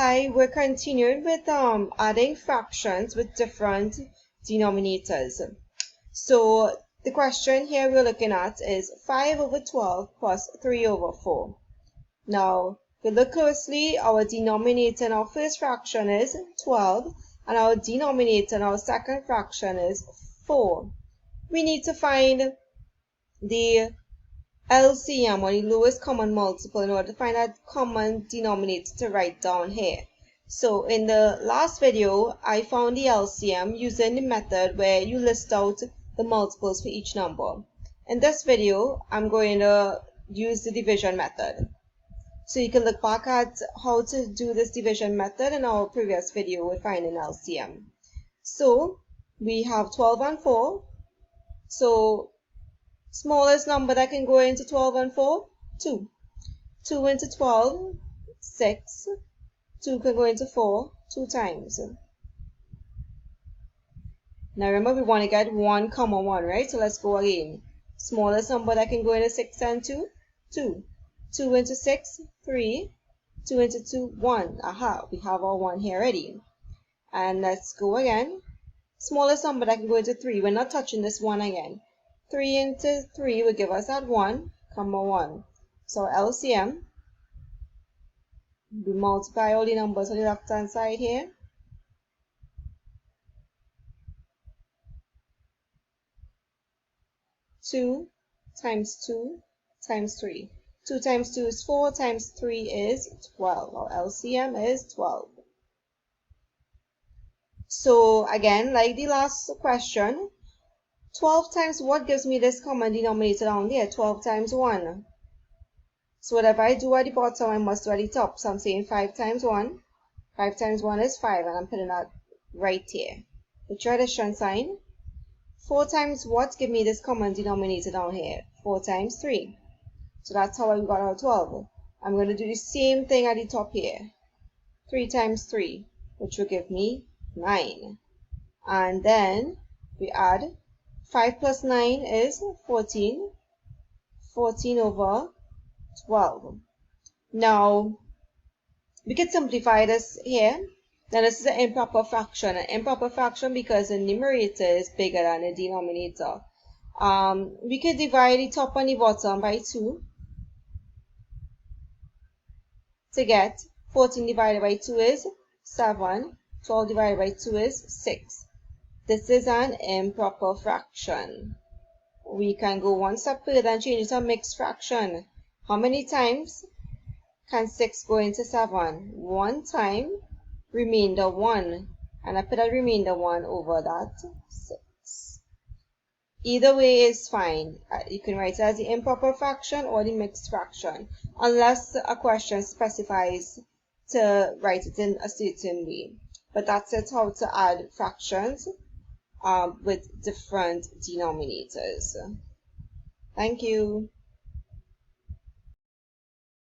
Hi, we're continuing with adding fractions with different denominators. So the question here we're looking at is 5 over 12 plus 3 over 4. Now, if you look closely, our denominator in our first fraction is 12, and our denominator in our second fraction is 4. We need to find the LCM, or the lowest common multiple, in order to find that common denominator to write down here. So in the last video, I found the LCM using the method where you list out the multiples for each number. In this video, I'm going to use the division method. So you can look back at how to do this division method in our previous video with finding LCM. So we have 12 and 4. So smallest number that can go into 12 and 4, 2. 2 into 12, 6. 2 can go into 4, 2 times. Now remember, we want to get 1 comma 1, right? So let's go again. Smallest number that can go into 6 and 2, 2. 2 into 6, 3. 2 into 2, 1. Aha, we have our 1 here ready. And let's go again. Smallest number that can go into 3. We're not touching this 1 again. 3 into 3 will give us that 1, comma 1. So LCM, we multiply all the numbers on the left hand side here. Two times 2 times 3. 2 times 2 is 4, times 3 is 12. Our LCM is 12. So again, like the last question, 12 times what gives me this common denominator down there? 12 times 1. So whatever I do at the bottom, I must do at the top. So I'm saying 5 times 1. 5 times 1 is 5, and I'm putting that right here. The tradition sign. 4 times what give me this common denominator down here? 4 times 3. So that's how I got our 12. I'm going to do the same thing at the top here. 3 times 3, which will give me 9. And then we add 5 plus 9 is 14. 14 over 12. Now, we can simplify this here. Now, this is an improper fraction. An improper fraction because the numerator is bigger than the denominator. We could divide the top and the bottom by 2 to get 14 divided by 2 is 7. 12 divided by 2 is 6. This is an improper fraction. We can go one step further and change it to a mixed fraction. How many times can 6 go into 7? 1 time, remainder 1. And I put a remainder 1 over that 6. Either way is fine. You can write it as the improper fraction or the mixed fraction, unless a question specifies to write it in a certain way. But that's it, how to add fractions with different denominators. Thank you.